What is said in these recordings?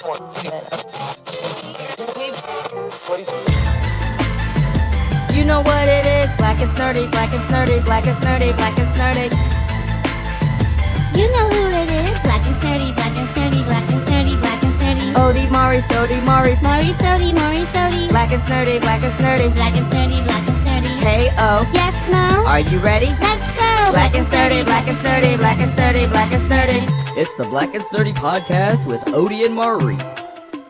You know what it is, black and snurdy, black and snurdy, black and snurdy, black and snurdy. You know who it is, black and snurdy, black and snurdy, black and snurdy, black and snurdy. Odie, Maury, Sody, Maury, Maury, Sody, Maury, Sody. black and snurdy, black and snurdy. Black and snurdy, black and snurdy. Hey, oh, Yes, Mo? are you ready? Let's go! Black and snurdy, black and snurdy, black and snurdy, black and snurdy. It's the Black and Snurdy podcast with Odie and Maurice.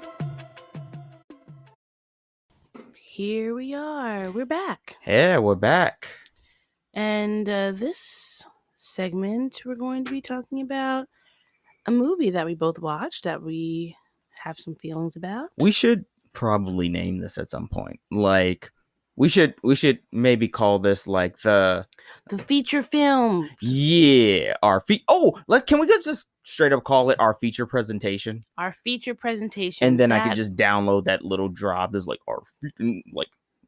Here we are. We're back. Yeah, we're back. And this segment, we're going to be talking about a movie that we both watched that we have some feelings about. We should probably name this at some point. Like, we should maybe call this like the feature film. Yeah, can we just straight up call it our feature presentation? Our feature presentation. And then I could just download that little drop. There's like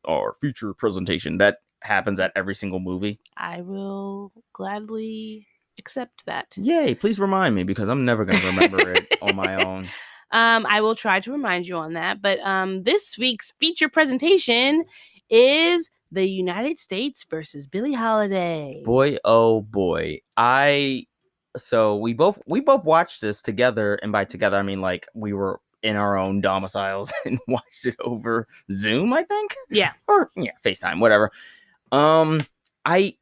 our feature presentation that happens at every single movie. I will gladly accept that. Yay! Please remind me because I'm never gonna remember it on my own. I will try to remind you on that. But this week's feature presentation is the United States versus Billie Holiday. Boy, oh boy. So we both watched this together, and by together I mean like we were in our own domiciles and watched it over Zoom, I think. Yeah. Or FaceTime, whatever. I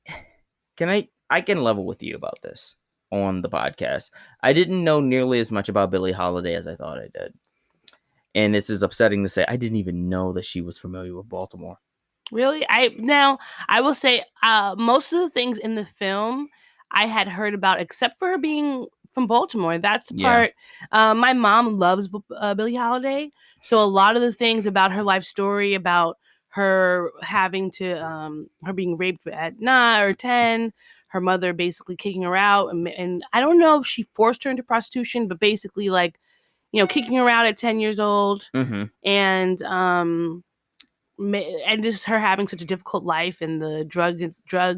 can level with you about this on the podcast. I didn't know nearly as much about Billie Holiday as I thought I did. And this is upsetting to say I didn't even know that she was familiar with Baltimore. Really? I will say most of the things in the film I had heard about, except for her being from Baltimore. That's the part. My mom loves Billie Holiday, so a lot of the things about her life story, about her having to her being raped at 9 or 10, her mother basically kicking her out, and I don't know if she forced her into prostitution, but basically like kicking her out at 10 years old, and just her having such a difficult life and the drugs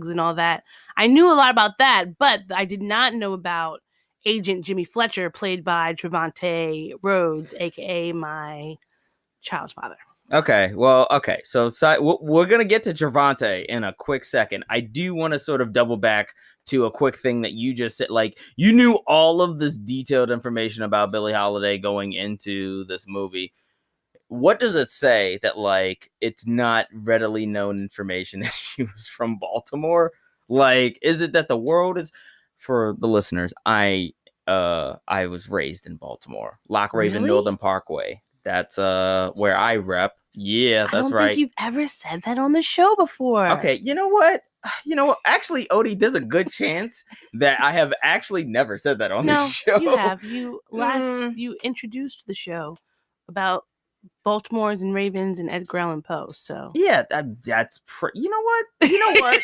and all that. I knew a lot about that, but I did not know about Agent Jimmy Fletcher, played by Trevante Rhodes, aka my child's father. Okay, so we're going to get to Trevante in a quick second. I do want to sort of double back to a quick thing that you just said. Like, you knew all of this detailed information about Billie Holiday going into this movie. What does it say that, like, it's not readily known information that she was from Baltimore? Like, is it that the world is... For the listeners, I was raised in Baltimore. Lock Raven, Really? Northern Parkway. That's where I rep. Yeah, that's right. I don't think you've ever said that on the show before. Okay, you know what? Actually, Odie, there's a good chance that I have actually never said that on this show. You have. You introduced the show about Baltimore's and Ravens and Edgar Allan Poe. So yeah, you know what?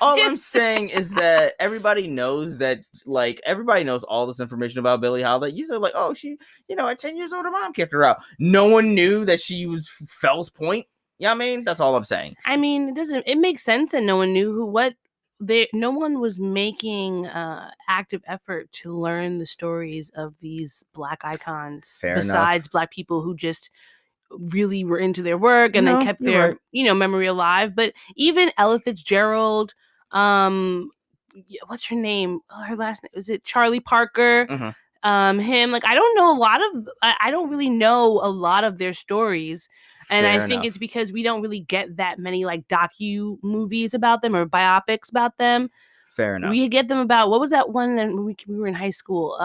All I'm saying is that everybody knows that, like, everybody knows all this information about Billie Holiday. You said, like, oh, she, at 10 years old, her mom kicked her out. No one knew that she was Fells Point. Yeah, I mean, that's all I'm saying. I mean, it makes sense that no one knew no one was making active effort to learn the stories of these Black icons. Fair besides enough. Black people who just really were into their work and then kept their memory alive. But even Ella Fitzgerald, what's her name? Her last name, is it Charlie Parker? Him, like, I don't really know a lot of their stories. And I think it's because we don't really get that many like docu movies about them or biopics about them. Fair enough. We get them about, what was that one that we were in high school?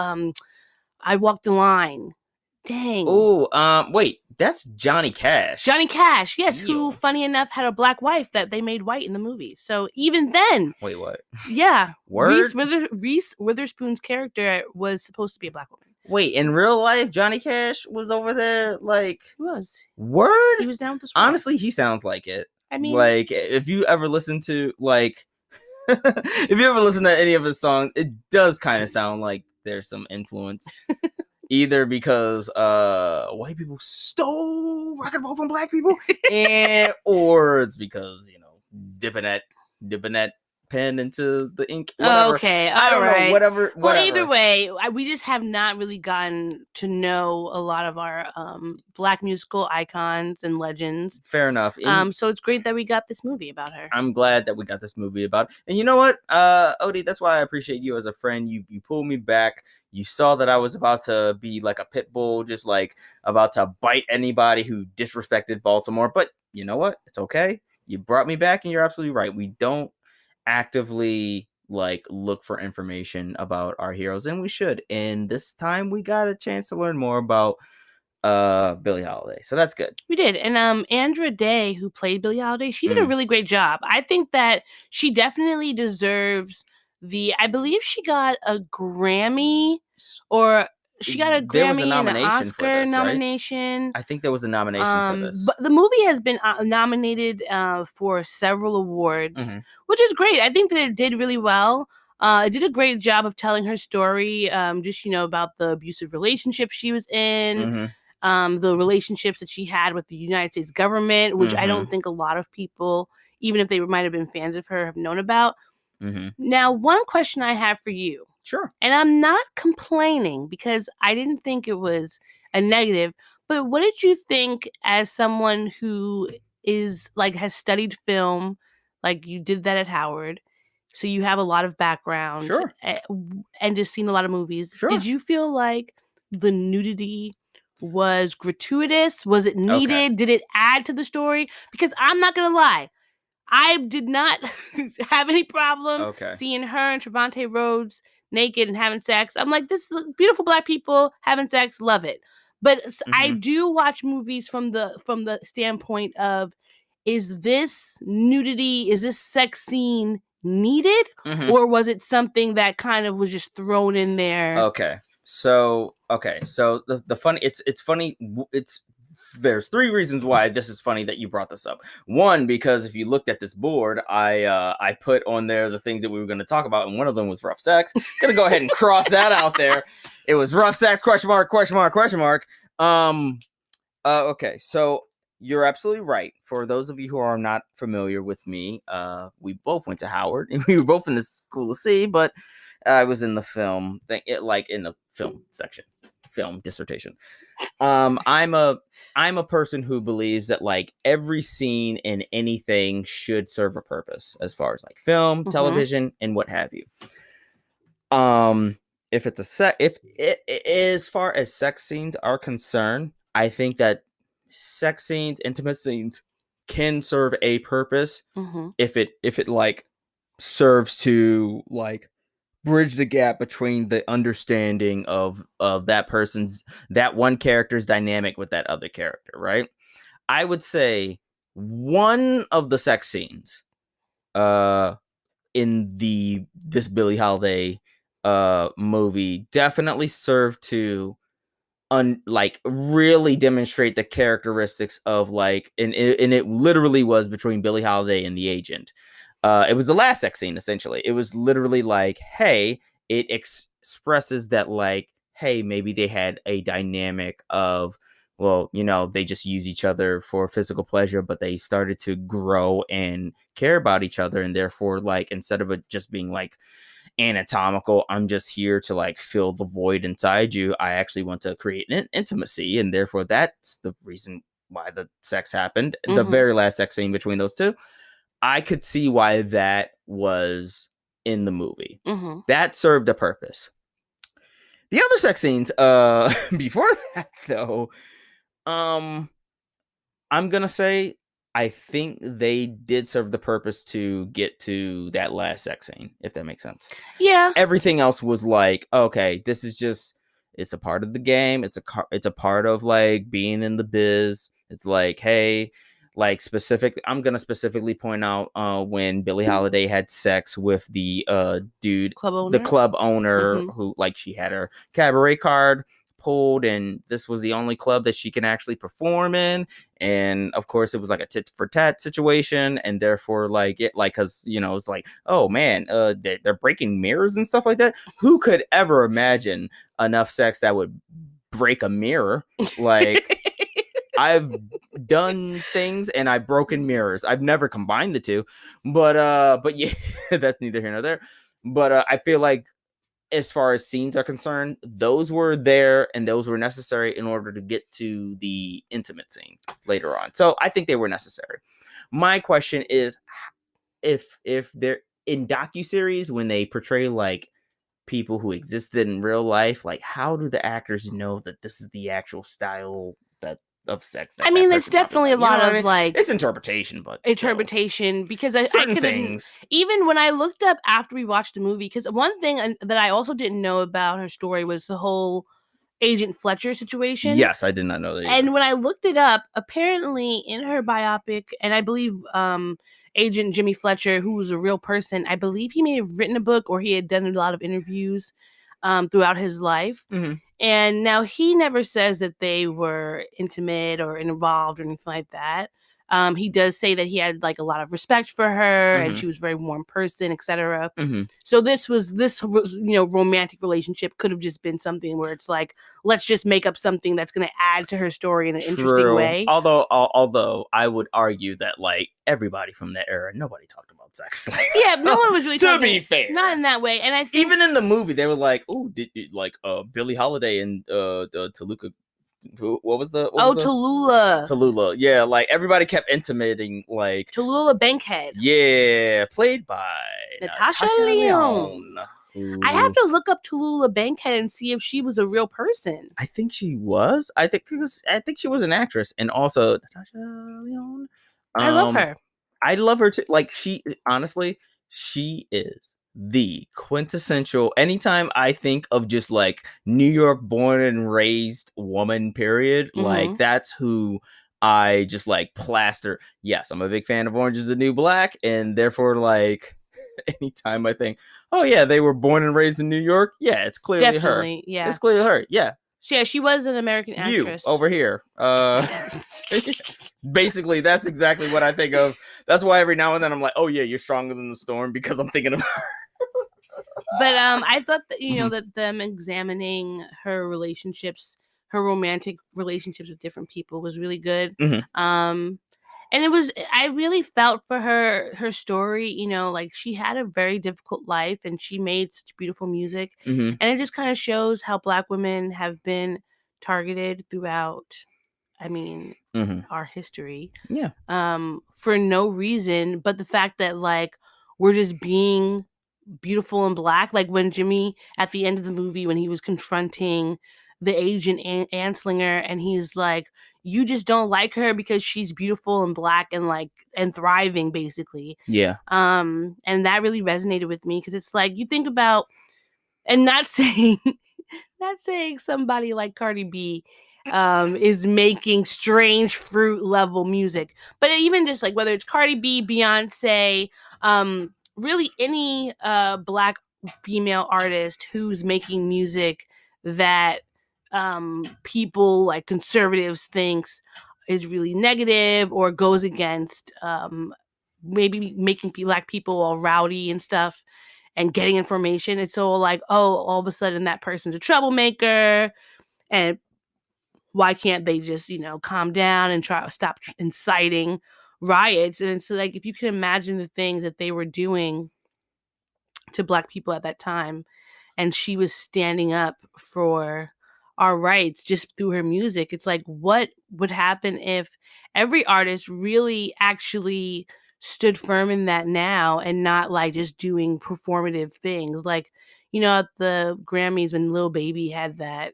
I Walked the Line. Dang. Oh, wait, that's Johnny Cash. Johnny Cash, yes, who, funny enough, had a Black wife that they made white in the movie. So even then... Wait, what? Yeah. Word? Reese Witherspoon's character was supposed to be a Black woman. Wait, in real life, Johnny Cash was over there, like... He was. Word? He was down with the squad. Honestly, he sounds like it. I mean... Like, if you ever listen to, like... if you ever listen to any of his songs, it does kind of sound like there's some influence. Either because white people stole rock and roll from Black people, or it's because dipping at pen into the ink. Whatever. Okay, I don't know. Whatever. Well, either way, we just have not really gotten to know a lot of our Black musical icons and legends. Fair enough. So it's great that we got this movie about her. I'm glad that we got this movie about it. And you know what, Odie, that's why I appreciate you as a friend. You pulled me back. You saw that I was about to be like a pit bull, just like about to bite anybody who disrespected Baltimore. But you know what? It's okay. You brought me back, and you're absolutely right. We don't actively like look for information about our heroes, and we should. And this time we got a chance to learn more about Billie Holiday. So that's good. We did. And Andra Day, who played Billie Holiday, she did a really great job. I think that she definitely deserves I believe she got a Grammy, or she got a Grammy and an Oscar nomination. Right? I think there was a nomination for this. But the movie has been nominated for several awards, which is great. I think that it did really well. It did a great job of telling her story, just, about the abusive relationship she was in, the relationships that she had with the United States government, which I don't think a lot of people, even if they might have been fans of her, have known about. Now, one question I have for you. Sure. And I'm not complaining because I didn't think it was a negative, but what did you think as someone who has studied film, like you did that at Howard, so you have a lot of background, sure, and just seen a lot of movies. Sure. Did you feel like the nudity was gratuitous? Was it needed? Okay. Did it add to the story? Because I'm not going to lie, I did not have any problem seeing her and Trevante Rhodes naked and having sex. I'm like, this is beautiful Black people having sex, love it. But I do watch movies from the standpoint of, is this nudity, is this sex scene needed, or was it something that kind of was just thrown in there? Okay, so the funny, it's funny. There's three reasons why this is funny that you brought this up. One, because if you looked at this board, I put on there the things that we were going to talk about, and one of them was rough sex. Gonna go ahead and cross that out there. It was rough sex, question mark. Okay, so you're absolutely right. For those of you who are not familiar with me, we both went to Howard, and we were both in the School of C, but I was in the film thing, in the film section, film dissertation. I'm a person who believes that like every scene in anything should serve a purpose, as far as like film, television, and what have you. If it's as far as sex scenes are concerned, I think that sex scenes, intimate scenes, can serve a purpose if it like serves to like bridge the gap between the understanding of that one character's dynamic with that other character, right? I would say one of the sex scenes in this Billie Holiday movie definitely served to really demonstrate the characteristics of like, and it literally was between Billie Holiday and the agent. It was the last sex scene, essentially. It was literally like, hey, it expresses that like, hey, maybe they had a dynamic of, well, they just use each other for physical pleasure, but they started to grow and care about each other. And therefore, like, instead of it just being like anatomical, I'm just here to like fill the void inside you, I actually want to create an intimacy. And therefore, that's the reason why the sex happened. The very last sex scene between those two. I could see why that was in the movie. That served a purpose. The other sex scenes, before that though, I'm gonna say I think they did serve the purpose to get to that last sex scene, if that makes sense. Yeah. Everything else was like, okay, this is just, it's a part of the game. It's a part of like being in the biz. It's like, hey, like I'm gonna specifically point out when Billie Holiday had sex with the dude, the club owner, who like she had her cabaret card pulled, and this was the only club that she can actually perform in, and of course it was like a tit for tat situation, and therefore like it like, because it's like, oh man, they're breaking mirrors and stuff like that. Who could ever imagine enough sex that would break a mirror? Like I've done things and I've broken mirrors. I've never combined the two, but yeah, that's neither here nor there. But I feel like as far as scenes are concerned, those were there and those were necessary in order to get to the intimate scene later on. So I think they were necessary. My question is, if they're in docuseries, when they portray like people who existed in real life, like how do the actors know that this is the actual style of sex? I mean, it's definitely a lot of like it's interpretation, but interpretation because I certain couldn't things. Even when I looked up after we watched the movie, because one thing that I also didn't know about her story was the whole Agent Fletcher situation. Yes, I did not know that either. And when I looked it up, apparently in her biopic, and I believe Agent Jimmy Fletcher, who was a real person, I believe he may have written a book or he had done a lot of interviews throughout his life. Mm-hmm. And now he never says that they were intimate or involved or anything like that. He does say that he had like a lot of respect for her and she was a very warm person, etc. So this romantic relationship could have just been something where it's like, let's just make up something that's going to add to her story in an interesting way. Although I would argue that like everybody from that era, nobody talked about sex. Yeah, no one was really to talking, be fair, not in that way. And I think even in the movie, they were like, "Oh, did like Billie Holiday and Toluca." What was the Tallulah. Tallulah, yeah, like everybody kept intimating like Tallulah Bankhead. Yeah, played by Natasha Lyonne. I have to look up Tallulah Bankhead and see if she was a real person. I think she was. I think she was an actress, and also Natasha Lyonne. I love her. I love her too. Like she is the quintessential. Anytime I think of just like New York born and raised woman, period, like that's who I just like plaster. Yes, I'm a big fan of Orange is the New Black, and therefore like anytime I think, oh yeah, they were born and raised in New York, yeah, it's clearly her. Yeah, it's clearly her. Yeah, she was an American actress. You over here. Basically, that's exactly what I think of. That's why every now and then I'm like, oh yeah, you're stronger than the storm, because I'm thinking of her. But I thought that that them examining her relationships, her romantic relationships with different people was really good. And I really felt for her story, like she had a very difficult life and she made such beautiful music. And it just kind of shows how Black women have been targeted throughout, our history. Yeah. For no reason, but the fact that like we're just being beautiful and Black. Like when Jimmy at the end of the movie, when he was confronting the agent Anslinger, and he's like, you just don't like her because she's beautiful and Black and thriving, basically. Yeah. And that really resonated with me, because it's like you think about, and not saying somebody like Cardi B is making strange fruit level music, but even just like whether it's Cardi B, Beyonce, really any Black female artist who's making music that people like conservatives thinks is really negative or goes against maybe making Black people all rowdy and stuff and getting information. It's all like, oh, all of a sudden that person's a troublemaker, and why can't they just calm down and try to stop inciting riots? And it's like, if you can imagine the things that they were doing to Black people at that time, and she was standing up for our rights just through her music. It's like, what would happen if every artist really actually stood firm in that now, and not like just doing performative things? Like, at the Grammys when Lil Baby had that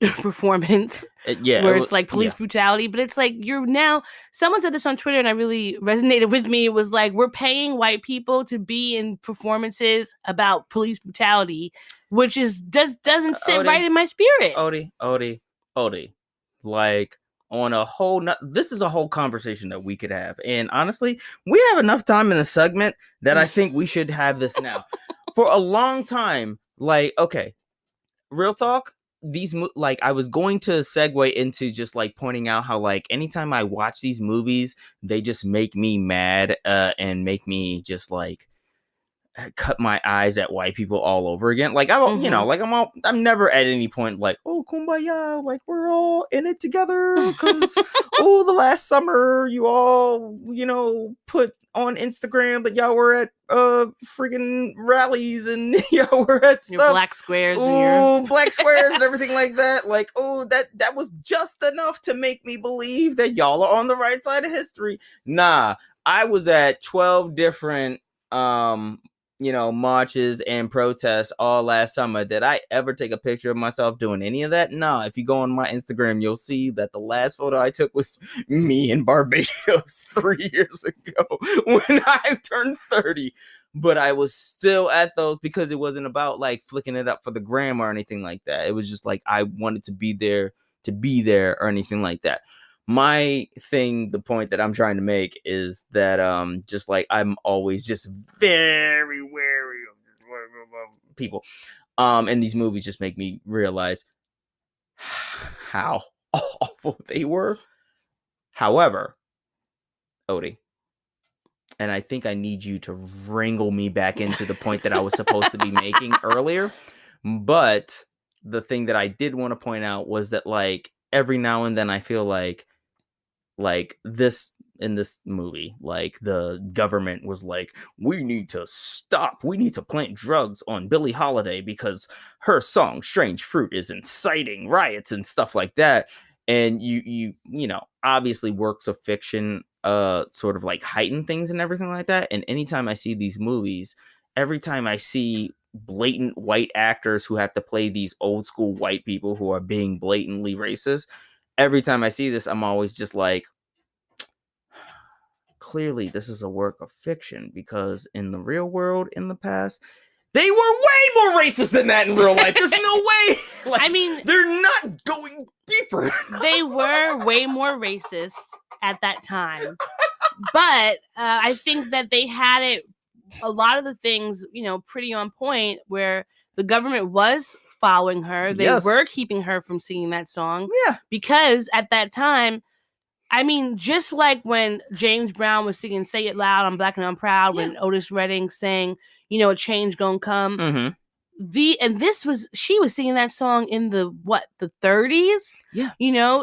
performance where it's like police brutality, but it's like, you're now, someone said this on Twitter and I really resonated with me. It was like, we're paying white people to be in performances about police brutality, which doesn't sit right in my spirit. Odie, like on a whole this is a whole conversation that we could have, and honestly we have enough time in the segment that I think we should have this now. For a long time, like, okay, real talk, these like I was going to segue into just like pointing out how like anytime I watch these movies, they just make me mad and make me just like cut my eyes at white people all over again. Like I'm never at any point like, oh, kumbaya, like we're all in it together because the last summer you all put on Instagram that y'all were at freaking rallies and y'all were at your stuff. black squares Black squares and everything like that. Like, that was just enough to make me believe that y'all are on the right side of history. Nah, I was at 12 different marches and protests all last summer. Did I ever take a picture of myself doing any of that? No. If you go on my Instagram, you'll see that the last photo I took was me in Barbados 3 years ago when I turned 30. But I was still at those because it wasn't about like flicking it up for the gram or anything like that. It was just like I wanted to be there or anything like that. My thing, the point that I'm trying to make is that just like I'm always just very wary of people. And these movies just make me realize how awful they were. However, Odie, and I think I need you to wrangle me back into the point that I was supposed to be making earlier. But the thing that I did want to point out was that like every now and then I feel like this in this movie, like the government was like, we need to plant drugs on Billie Holiday because her song Strange Fruit is inciting riots and stuff like that. And you obviously works of fiction sort of like heighten things and everything like that. And anytime I see these movies, every time I see blatant white actors who have to play these old school white people who are being blatantly racist, every time I see this, I'm always just like, clearly this is a work of fiction, because in the real world, in the past, they were way more racist than that in real life. There's no way. Like, I mean, they're not going deeper. They were way more racist at that time. But I think that they had it, a lot of the things, pretty on point, where the government was following her. They were keeping her from singing that song. Yeah. Because at that time, I mean, just like when James Brown was singing Say It Loud, I'm Black and I'm Proud, when Otis Redding sang, a change gonna come. Mm-hmm. She was singing that song in the 30s? Yeah.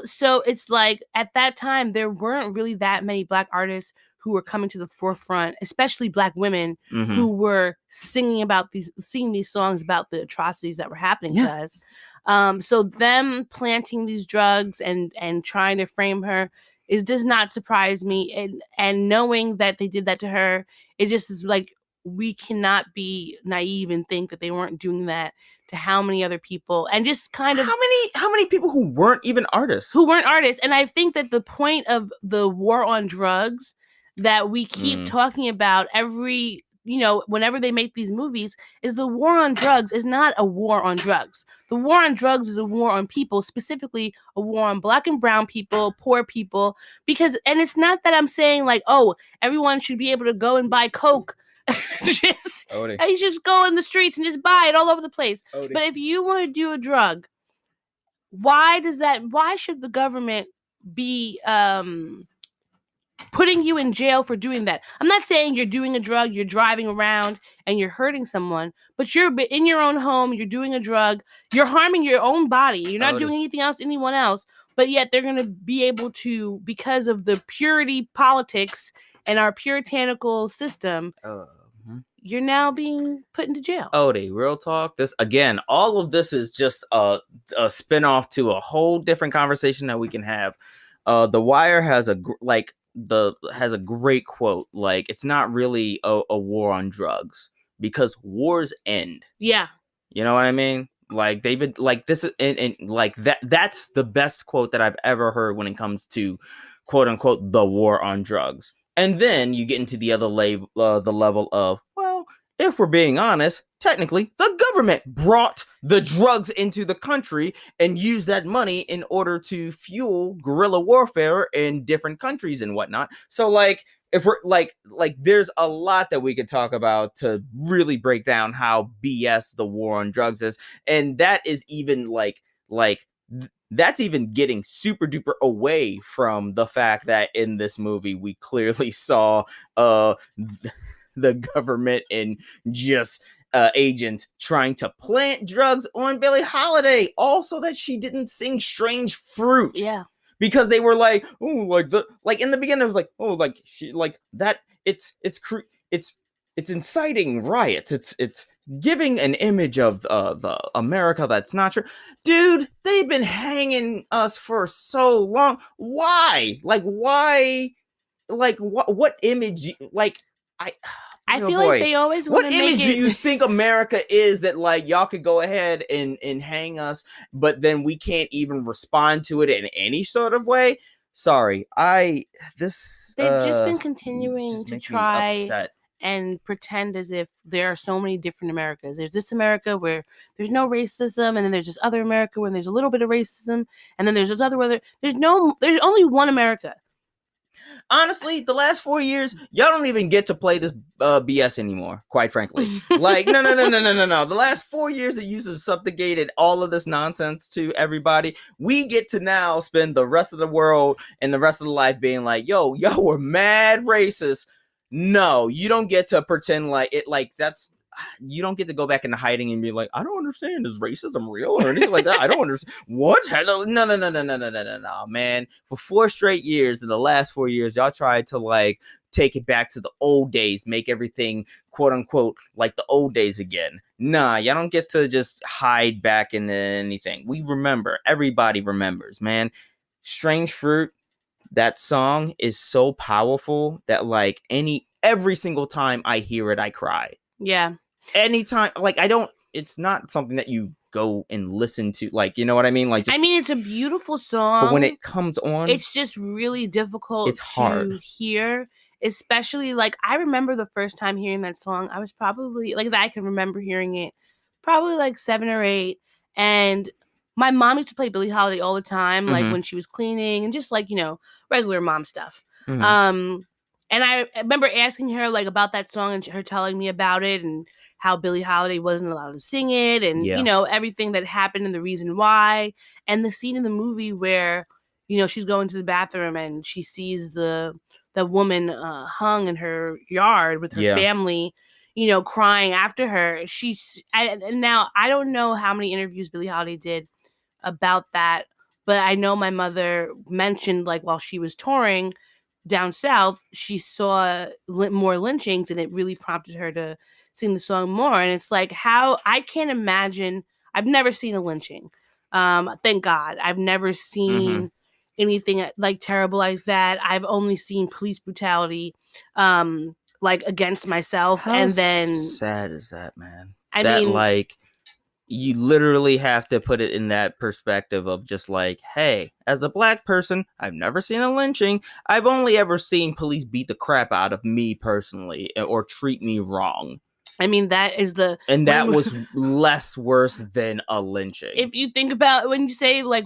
So it's like at that time, there weren't really that many Black artists who were coming to the forefront, especially Black women who were singing these songs about the atrocities that were happening to us. So them planting these drugs and trying to frame her does not surprise me. And knowing that they did that to her, it just is like, we cannot be naive and think that they weren't doing that to how many other people, and just kind of how many people who weren't even artists. And I think that the point of the war on drugs that we keep talking about every, whenever they make these movies, is the war on drugs is not a war on drugs. The war on drugs is a war on people, specifically a war on Black and brown people, poor people, and it's not that I'm saying like, oh, everyone should be able to go and buy Coke. You just go in the streets and just buy it all over the place. But if you want to do a drug, why should the government be putting you in jail for doing that? I'm not saying you're doing a drug, you're driving around and you're hurting someone, but you're in your own home, you're doing a drug, you're harming your own body, you're not doing anything else to anyone else, but yet they're going to be able to, because of the purity politics and our puritanical system, you're now being put into jail. Odie, real talk. This again, all of this is just a spinoff to a whole different conversation that we can have. The Wire has a great quote. Like, it's not really a war on drugs, because wars end. Yeah, you know what I mean. Like, they've been like this is and like that. That's the best quote that I've ever heard when it comes to quote unquote the war on drugs. And then you get into the other the level of, well, if we're being honest, technically the government brought the drugs into the country and used that money in order to fuel guerrilla warfare in different countries and whatnot. So like, if we're like there's a lot that we could talk about to really break down how BS the war on drugs is. And that is even that's even getting super duper away from the fact that in this movie we clearly saw the government and just agent trying to plant drugs on Billie Holiday, also that she didn't sing Strange Fruit. Yeah. Because they were like, oh, like in the beginning, it was like, oh, like she like that. It's inciting riots. It's giving an image of the America that's not true. Dude, they've been hanging us for so long. Why? Like, why? Like, what image? I feel like they always want what to image make do it... you think America is that like y'all could go ahead and hang us, but then we can't even respond to it in any sort of way? Sorry, they've just been continuing to try and pretend as if there are so many different Americas. There's this America where there's no racism, and then there's this other America where there's a little bit of racism, and then there's this other where there's only one America. Honestly, the last 4 years, y'all don't even get to play this BS anymore, quite frankly. Like, no. The last 4 years that you subjugated all of this nonsense to everybody, we get to now spend the rest of the world and the rest of the life being like, yo, y'all were mad racist. No, you don't get to pretend like it, like that's... You don't get to go back into hiding and be like, I don't understand. Is racism real or anything like that? I don't understand. What? No, man. For 4 straight years, in the last 4 years, y'all tried to like take it back to the old days, make everything quote unquote like the old days again. Nah, y'all don't get to just hide back into anything. We remember. Everybody remembers, man. Strange Fruit, that song is so powerful that like every single time I hear it, I cry. Yeah. Anytime, like it's not something that you go and listen to, like, you know what I mean? Like, it's a beautiful song, but when it comes on, it's just really difficult. It's hard to hear, especially like I remember the first time hearing that song. I was probably like I can remember hearing it, probably like 7 or 8, and my mom used to play Billie Holiday all the time, like when she was cleaning and just like regular mom stuff. And I remember asking her like about that song and her telling me about it and how Billie Holiday wasn't allowed to sing it and, everything that happened and the reason why. And the scene in the movie where, she's going to the bathroom and she sees the woman hung in her yard with her family, crying after her. And now I don't know how many interviews Billie Holiday did about that, but I know my mother mentioned like while she was touring down south, she saw more lynchings and it really prompted her to sing the song more. And it's like how I can't imagine. I've never seen a lynching. Thank God. I've never seen anything like terrible like that. I've only seen police brutality like against myself. How and then sad is that, man? I mean, like you literally have to put it in that perspective of just like, hey, as a black person, I've never seen a lynching. I've only ever seen police beat the crap out of me personally or treat me wrong. I mean, that is that was less worse than a lynching. If you think about when you say like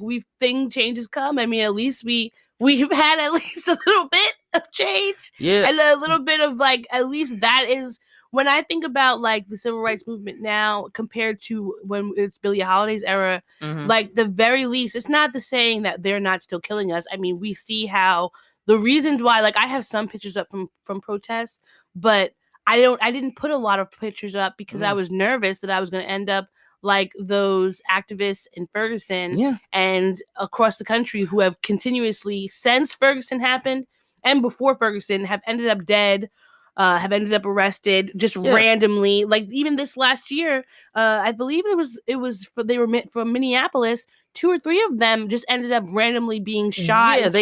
changes come, I mean, at least we've had at least a little bit of change. Yeah. And a little bit of like, at least that is, when I think about like the civil rights movement now compared to when it's Billie Holiday's era, like the very least, it's not the saying that they're not still killing us. I mean, we see how the reasons why, like I have some pictures up from protests, but I didn't put a lot of pictures up because I was nervous that I was going to end up like those activists in Ferguson and across the country who have continuously since Ferguson happened and before Ferguson have ended up dead, have ended up arrested just randomly. Like even this last year, I believe they were from Minneapolis. 2 or 3 of them just ended up randomly being shot and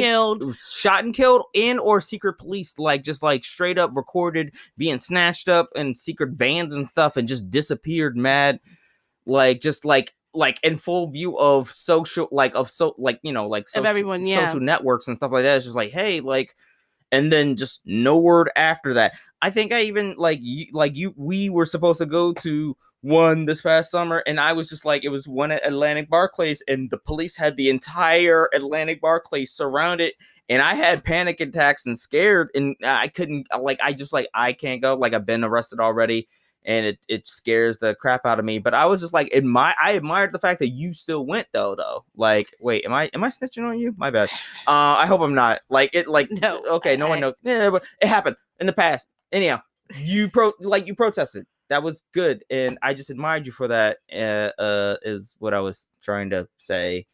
killed and or secret police, like just like straight up recorded being snatched up in secret vans and stuff and just disappeared mad. Like just like in full view of social, like of everyone, social networks and stuff like that. It's just like, hey, like, and then just no word after that. I think I even we were supposed to go to one this past summer, and I was just like, it was one at Atlantic Barclays, and the police had the entire Atlantic Barclays surrounded, and I had panic attacks and scared, and I couldn't, like, I can't go, like, I've been arrested already, and it scares the crap out of me. But I was just like, I admired the fact that you still went though. Like, wait, am I snitching on you? My bad. I hope I'm not. Like, it, like, no, okay, no one knows. Yeah, but it happened in the past. Anyhow, you protested. That was good, and I just admired you for that. Is what I was trying to say.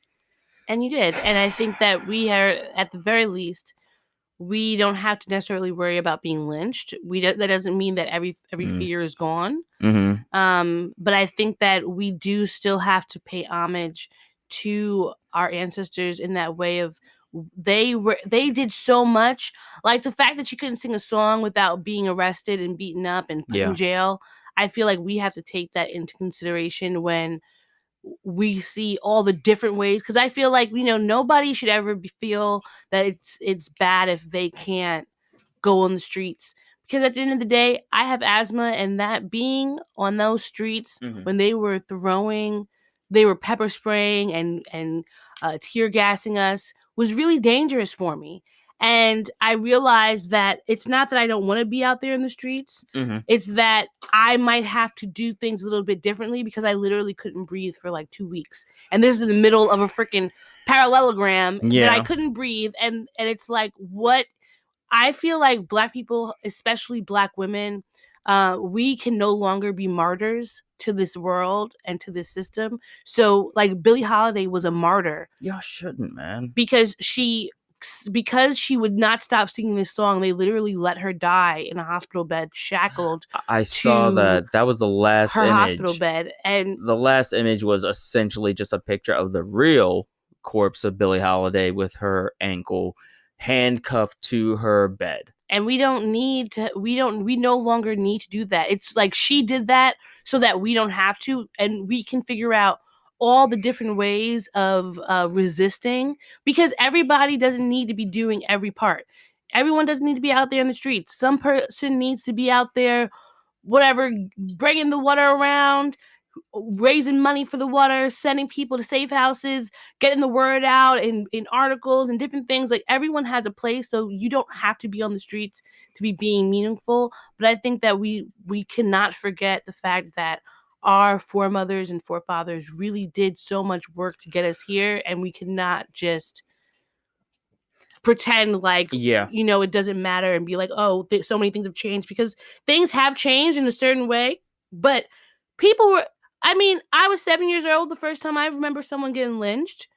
And you did. And I think that we are, at the very least, we don't have to necessarily worry about being lynched. That doesn't mean that every fear is gone. But I think that we do still have to pay homage to our ancestors in that way of they did so much. Like the fact that she couldn't sing a song without being arrested and beaten up and put in jail. I feel like we have to take that into consideration when we see all the different ways, because I feel like nobody should ever feel that it's bad if they can't go on the streets, because at the end of the day I have asthma, and that being on those streets when they were pepper spraying and tear gassing us was really dangerous for me. And I realized that it's not that I don't want to be out there in the streets. It's that I might have to do things a little bit differently, because I literally couldn't breathe for like 2 weeks. And this is in the middle of a freaking parallelogram that I couldn't breathe. And it's like, what I feel like Black people, especially Black women, we can no longer be martyrs to this world and to this system. So like Billie Holiday was a martyr. Y'all shouldn't, man. Because she would not stop singing this song. They literally let her die in a hospital bed, shackled. I saw that. That was the last her image. Hospital bed. And the last image was essentially just a picture of the real corpse of Billie Holiday with her ankle handcuffed to her bed. And we no longer need to do that. It's like she did that so that we don't have to, and we can figure out all the different ways of resisting, because everybody doesn't need to be doing every part. Everyone doesn't need to be out there in the streets. Some person needs to be out there, whatever, bringing the water around, raising money for the water, sending people to safe houses, getting the word out in articles and different things. Like everyone has a place, so you don't have to be on the streets to be being meaningful. But I think that we cannot forget the fact that our foremothers and forefathers really did so much work to get us here, and we cannot just pretend like it doesn't matter and be like, oh, so many things have changed, because things have changed in a certain way. But people were, I was 7 years old the first time I remember someone getting lynched.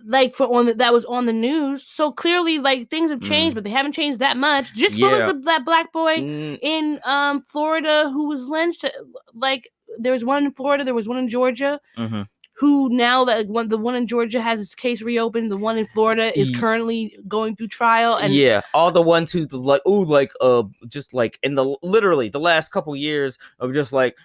Like that was on the news. So clearly, like, things have changed, but they haven't changed that much. Just what was that Black boy in Florida who was lynched? Like, there was one in Florida, there was one in Georgia. Who now that the one in Georgia has its case reopened, the one in Florida is currently going through trial. And all the ones who just like in literally the last couple years of just like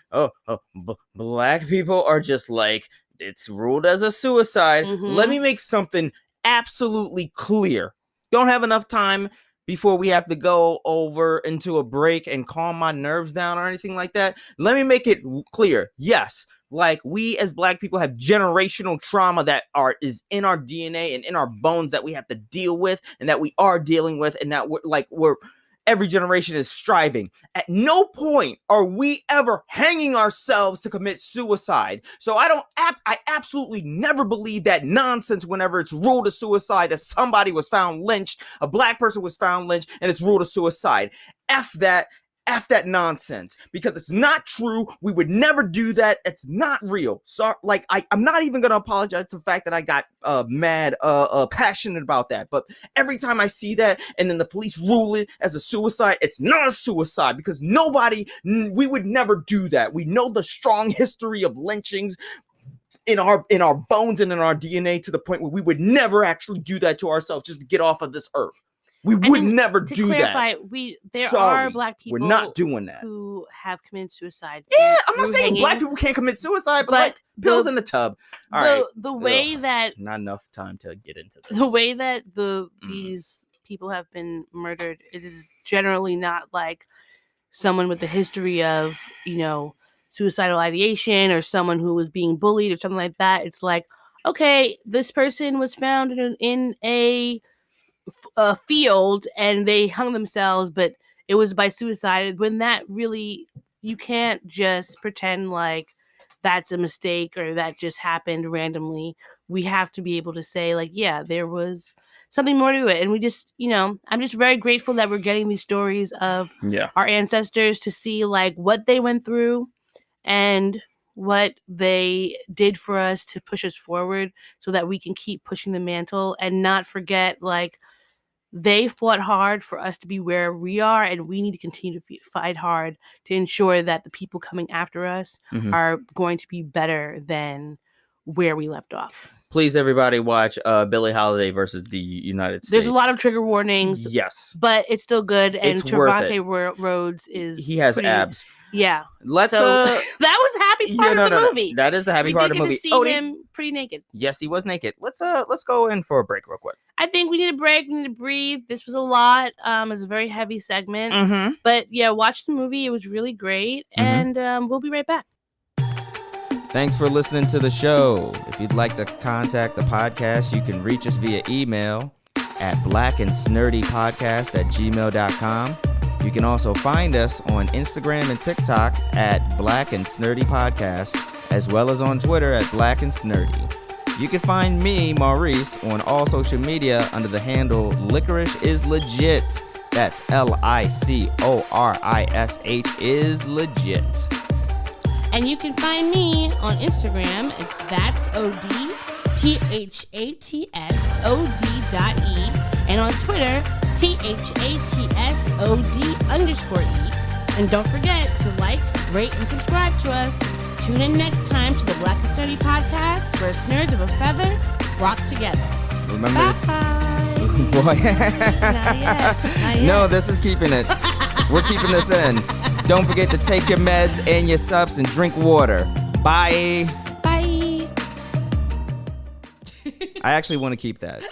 Black people are just like, it's ruled as a suicide. Let me make something absolutely clear. Don't have enough time before we have to go over into a break and calm my nerves down or anything like that. Let me make it clear. Yes, like, we as Black people have generational trauma that is in our DNA and in our bones that we have to deal with, and that we are dealing with, and that we're every generation is striving. At no point are we ever hanging ourselves to commit suicide. So I absolutely never believe that nonsense whenever it's ruled a suicide, that somebody was found lynched, a Black person was found lynched, and it's ruled a suicide. F that nonsense, because it's not true. We would never do that. It's not real. So, like, I'm not even gonna apologize to the fact that I got passionate about that. But every time I see that, and then the police rule it as a suicide, it's not a suicide, because we would never do that. We know the strong history of lynchings in our bones and in our DNA, to the point where we would never actually do that to ourselves just to get off of this earth. We would never do that. There are Black people. We're not doing that. Who have committed suicide. Yeah, I'm not saying Black people can't commit suicide, but like pills in the tub. All right. The way that not enough time to get into this. The way that these people have been murdered, it is generally not like someone with a history of suicidal ideation, or someone who was being bullied or something like that. It's like, okay, this person was found in a field and they hung themselves, but it was by suicide. When that really, you can't just pretend like that's a mistake or that just happened randomly. we have to be able to say, like, yeah, there was something more to it. And we just, I'm just very grateful that we're getting these stories of our ancestors to see, like, what they went through and what they did for us to push us forward so that we can keep pushing the mantle and not forget, like, they fought hard for us to be where we are, and we need to continue to fight hard to ensure that the people coming after us are going to be better than where we left off. Please, everybody, watch Billie Holiday versus the United States. There's a lot of trigger warnings. Yes. But it's still good, and Trevante Rhodes he has abs. Yeah. Let's that was the happy part of the movie. That is the happy part of the movie. We did get to see him pretty naked. Yes, he was naked. Let's go in for a break real quick. I think we need a break. We need to breathe. This was a lot. It's a very heavy segment. But yeah, watch the movie. It was really great. And we'll be right back. Thanks for listening to the show. If you'd like to contact the podcast, you can reach us via email at blackandsnerdypodcast@gmail.com. You can also find us on Instagram and TikTok at Black and Snurdy Podcast, as well as on Twitter at Black and Snurdy. You can find me, Maurice, on all social media under the handle Licorish is Legit. That's LICORISH is legit. And you can find me on Instagram. It's that's OD THATSOD.E, and on Twitter, THATSOD_E. And don't forget to like, rate, and subscribe to us. Tune in next time to the Black and Sturdy Podcast, where nerds of a feather flock together. Remember? Bye. Boy. Not yet. No, this is keeping it. We're keeping this in. Don't forget to take your meds and your subs and drink water. Bye. Bye. I actually want to keep that.